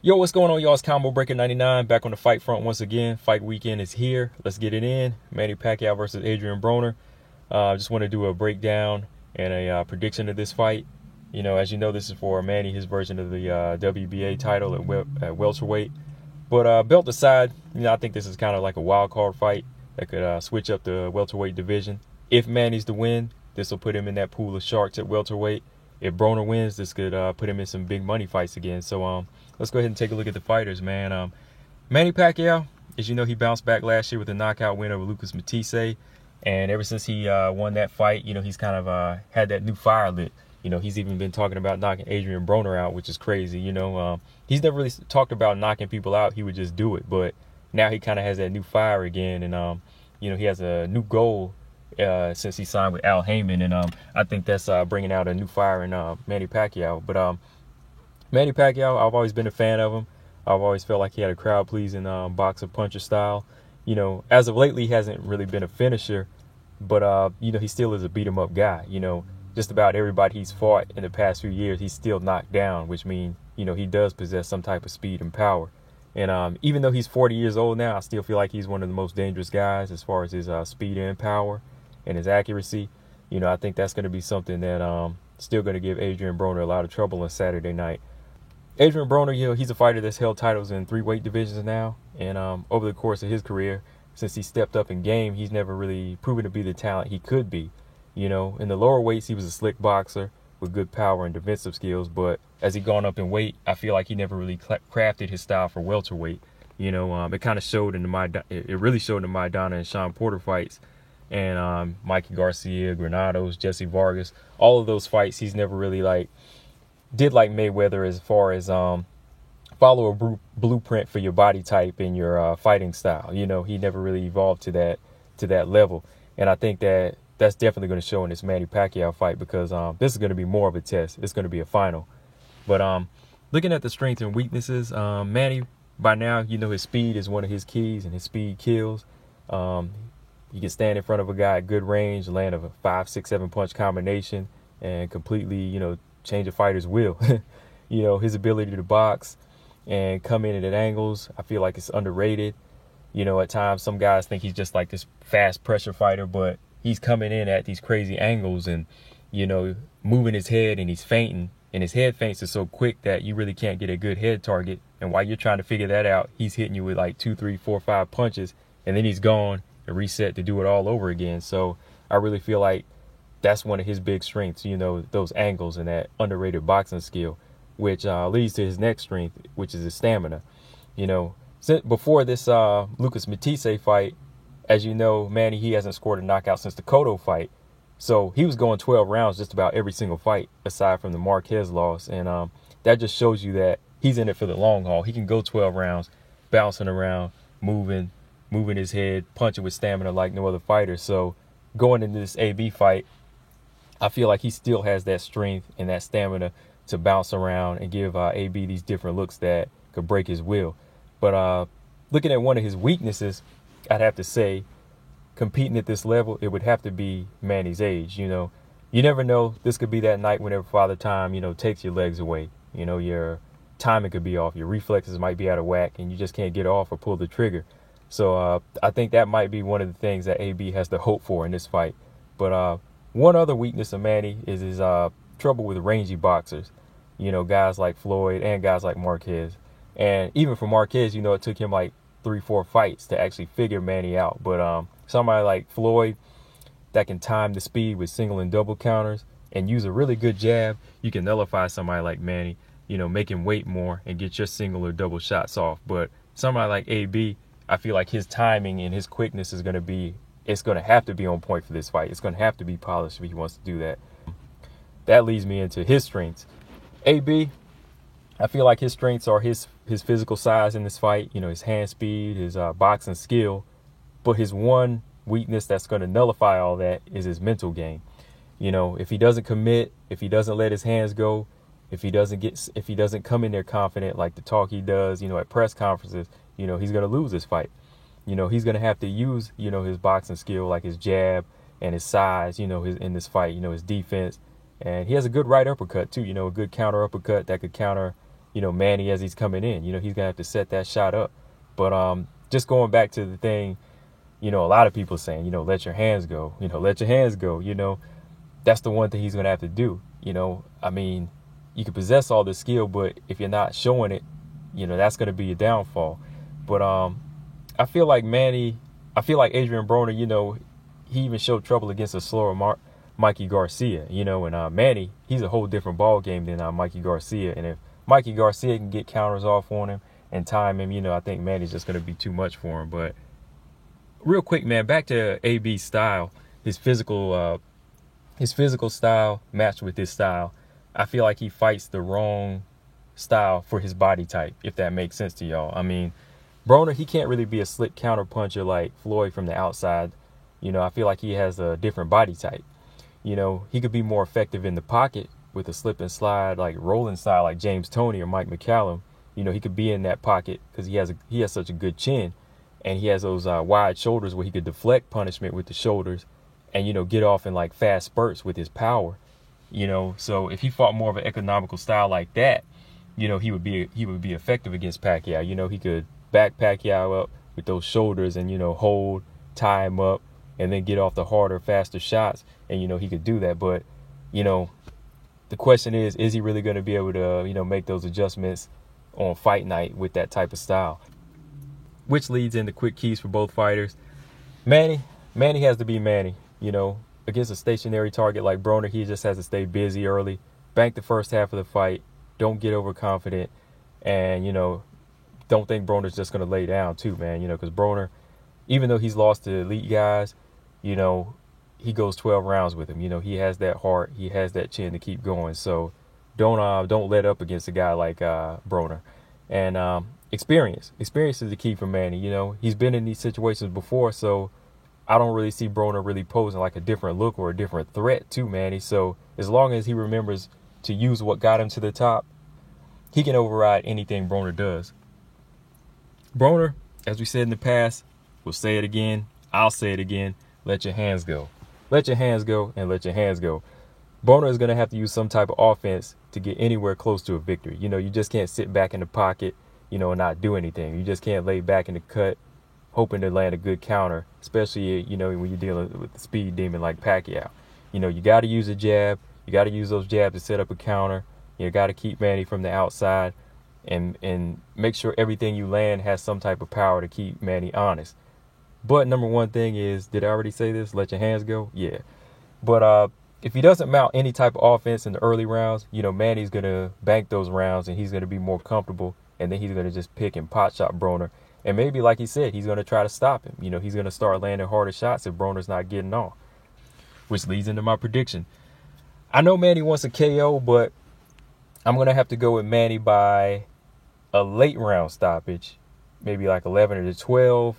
Yo, what's going on, y'all? It's Combo Breaker 99 back on the fight front once again. Fight weekend is here. Let's get it in. Manny Pacquiao versus Adrian Broner. Just want to do a breakdown and a prediction of this fight. As you know, this is for Manny, his version of the WBA title at welterweight. But belt aside, I think this is kind of like a wild card fight that could switch up the welterweight division. If Manny's to win, this will put him in that pool of sharks at welterweight. If Broner wins, this could put him in some big money fights again. So let's go ahead and take a look at the fighters, man. Manny Pacquiao, as you know, he bounced back last year with a knockout win over Lucas Matthysse. And ever since he won that fight, he's kind of had that new fire lit. He's even been talking about knocking Adrian Broner out, which is crazy. He's never really talked about knocking people out. He would just do it. But now he kind of has that new fire again. And, he has a new goal since he signed with Al Heyman. And I think that's bringing out a new fire in Manny Pacquiao. But Manny Pacquiao, I've always been a fan of him. I've always felt like he had a crowd-pleasing boxer puncher style. As of lately, he hasn't really been a finisher. But, he still is a beat-em-up guy. Just about everybody he's fought in the past few years, he's still knocked down, which means, he does possess some type of speed and power. And even though he's 40 years old now, I still feel like he's one of the most dangerous guys as far as his speed and power and his accuracy. I think that's going to be something that still going to give Adrian Broner a lot of trouble on Saturday night. Adrian Broner, he's a fighter that's held titles in 3 weight divisions now. And over the course of his career, since he stepped up in game, he's never really proven to be the talent he could be. In the lower weights, he was a slick boxer with good power and defensive skills. But as he gone up in weight, I feel like he never really crafted his style for welterweight. It kind of showed in it really showed in the Maidana and Sean Porter fights. And Mikey Garcia, Granados, Jesse Vargas, all of those fights, he's never really did like Mayweather as far as follow a blueprint for your body type and your fighting style. He never really evolved to that level. And I think that's definitely going to show in this Manny Pacquiao fight because this is going to be more of a test. It's going to be a final. But looking at the strengths and weaknesses, Manny, by now, his speed is one of his keys and his speed kills. He can stand in front of a guy at good range, land a 5, 6, 7 punch combination and completely, change a fighter's will. His ability to box and come in at angles, I feel like it's underrated. At times some guys think he's just like this fast pressure fighter, but he's coming in at these crazy angles and, moving his head and he's feinting. And his head feints are so quick that you really can't get a good head target. And while you're trying to figure that out, he's hitting you with like 2, 3, 4, 5 punches. And then he's gone and reset to do it all over again. So I really feel like that's one of his big strengths, those angles and that underrated boxing skill, which leads to his next strength, which is his stamina. Before this Lucas Matthysse fight, as you know, Manny, he hasn't scored a knockout since the Cotto fight. So he was going 12 rounds just about every single fight, aside from the Marquez loss. And that just shows you that he's in it for the long haul. He can go 12 rounds, bouncing around, moving his head, punching with stamina like no other fighter. So going into this AB fight, I feel like he still has that strength and that stamina to bounce around and give AB these different looks that could break his will. But looking at one of his weaknesses, I'd have to say, competing at this level, it would have to be Manny's age. You never know. This could be that night whenever Father Time, takes your legs away. Your timing could be off. Your reflexes might be out of whack and you just can't get off or pull the trigger. So I think that might be one of the things that AB has to hope for in this fight. But one other weakness of Manny is his trouble with rangy boxers. Guys like Floyd and guys like Marquez. And even for Marquez, it took him like 3, 4 fights to actually figure Manny out. But somebody like Floyd that can time the speed with single and double counters and use a really good jab, you can nullify somebody like Manny, make him wait more and get your single or double shots off. But somebody like AB, I feel like his timing and his quickness is going to have to be on point for this fight. It's going to have to be polished if he wants to do that. That leads me into his strengths. AB, I feel like his strengths are his physical size in this fight, his hand speed, his boxing skill. But his one weakness that's going to nullify all that is his mental game. If he doesn't commit, if he doesn't let his hands go, if he doesn't come in there confident like the talk he does, at press conferences, he's going to lose this fight. He's going to have to use, his boxing skill, like his jab and his size, in this fight, his defense. And he has a good right uppercut too, a good counter uppercut that could counter, Manny as he's coming in. He's going to have to set that shot up. But just going back to the thing, a lot of people saying, let your hands go, let your hands go, that's the one thing he's going to have to do. I mean, you can possess all the skill, but if you're not showing it, that's going to be a downfall. But I feel like Adrian Broner, he even showed trouble against a slower Mikey Garcia, and Manny, he's a whole different ball game than Mikey Garcia. And if Mikey Garcia can get counters off on him and time him, I think Manny's just going to be too much for him. But real quick, man, back to AB's style, his physical style matched with his style. I feel like he fights the wrong style for his body type, if that makes sense to y'all. I mean, Broner, he can't really be a slick counter puncher like Floyd from the outside. I feel like he has a different body type. He could be more effective in the pocket with a slip and slide, like rolling style, like James Toney or Mike McCallum. He could be in that pocket because he has such a good chin, and he has those wide shoulders where he could deflect punishment with the shoulders, and get off in like fast spurts with his power. So if he fought more of an economical style like that, he would be effective against Pacquiao. He could back Pacquiao up with those shoulders and hold, tie him up, and then get off the harder, faster shots, and he could do that. But the question is he really going to be able to make those adjustments on fight night with that type of style? Which leads into quick keys for both fighters. Manny has to be Manny. Against a stationary target like Broner, he just has to stay busy early, bank the first half of the fight, don't get overconfident, and don't think Broner's just going to lay down too, man. Because Broner, even though he's lost to elite guys, he goes 12 rounds with him. He has that heart, he has that chin to keep going. So don't let up against a guy like Broner. And experience is the key for Manny. He's been in these situations before, so I don't really see Broner really posing like a different look or a different threat to Manny. So as long as he remembers to use what got him to the top, he can override anything Broner does. Broner, as we said in the past, we'll say it again, I'll say it again, let your hands go. Let your hands go and let your hands go. Broner is going to have to use some type of offense to get anywhere close to a victory. You just can't sit back in the pocket, and not do anything. You just can't lay back in the cut hoping to land a good counter, especially, when you're dealing with the speed demon like Pacquiao. You got to use a jab. You got to use those jabs to set up a counter. You got to keep Manny from the outside and make sure everything you land has some type of power to keep Manny honest. But number one thing is, did I already say this? Let your hands go? Yeah. But if he doesn't mount any type of offense in the early rounds, Manny's going to bank those rounds and he's going to be more comfortable. And then he's going to just pick and pot shot Broner. And maybe, like he said, he's going to try to stop him. He's going to start landing harder shots if Broner's not getting off. Which leads into my prediction. I know Manny wants a KO, but I'm going to have to go with Manny by a late round stoppage. Maybe like 11-12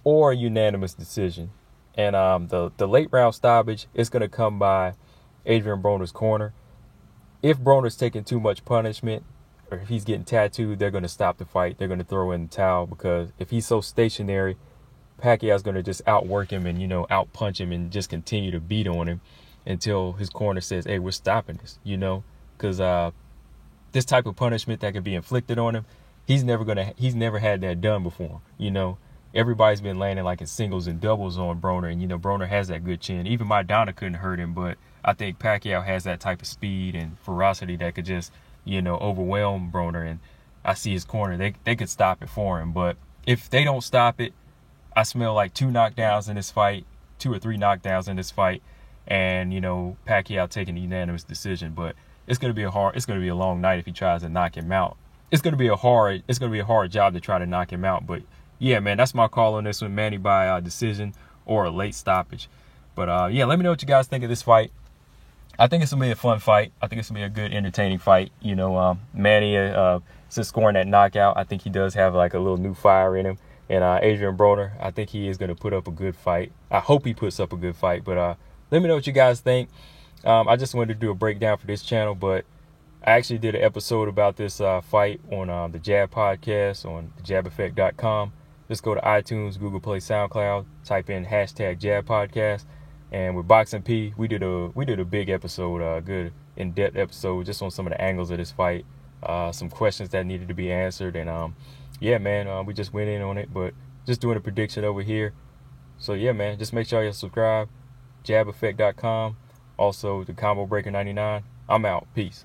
or a unanimous decision. And the late round stoppage is going to come by Adrian Broner's corner. If Broner's taking too much punishment, or if he's getting tattooed, they're going to stop the fight. They're going to throw in the towel because if he's so stationary, Pacquiao's going to just outwork him and, outpunch him and just continue to beat on him until his corner says, hey, we're stopping this, because this type of punishment that could be inflicted on him, he's never had that done before. Everybody's been landing like in singles and doubles on Broner, and, Broner has that good chin. Even Maidana couldn't hurt him, but I think Pacquiao has that type of speed and ferocity that could just, overwhelm Broner, and I see his corner. They could stop it for him, but if they don't stop it, I smell like 2 knockdowns in this fight, 2 or 3 knockdowns in this fight, and Pacquiao taking a unanimous decision. But it's gonna be a long night if he tries to knock him out. It's gonna be a hard job to try to knock him out. But yeah, man, that's my call on this one, Manny by decision or a late stoppage. But yeah, let me know what you guys think of this fight. I think it's going to be a fun fight. I think it's going to be a good, entertaining fight. Manny, since scoring that knockout, I think he does have like a little new fire in him. And Adrian Broner, I think he is going to put up a good fight. I hope he puts up a good fight. But let me know what you guys think. I just wanted to do a breakdown for this channel, but I actually did an episode about this fight on the Jab Podcast on thejabeffect.com. Just go to iTunes, Google Play, SoundCloud, type in #Jab Podcast. And with Boxing P, we did a big episode, good in-depth episode, just on some of the angles of this fight. some questions that needed to be answered. And yeah, man, we just went in on it, but just doing a prediction over here. So yeah, man, just make sure you subscribe, jabeffect.com, also the Combo Breaker 99. I'm out. Peace.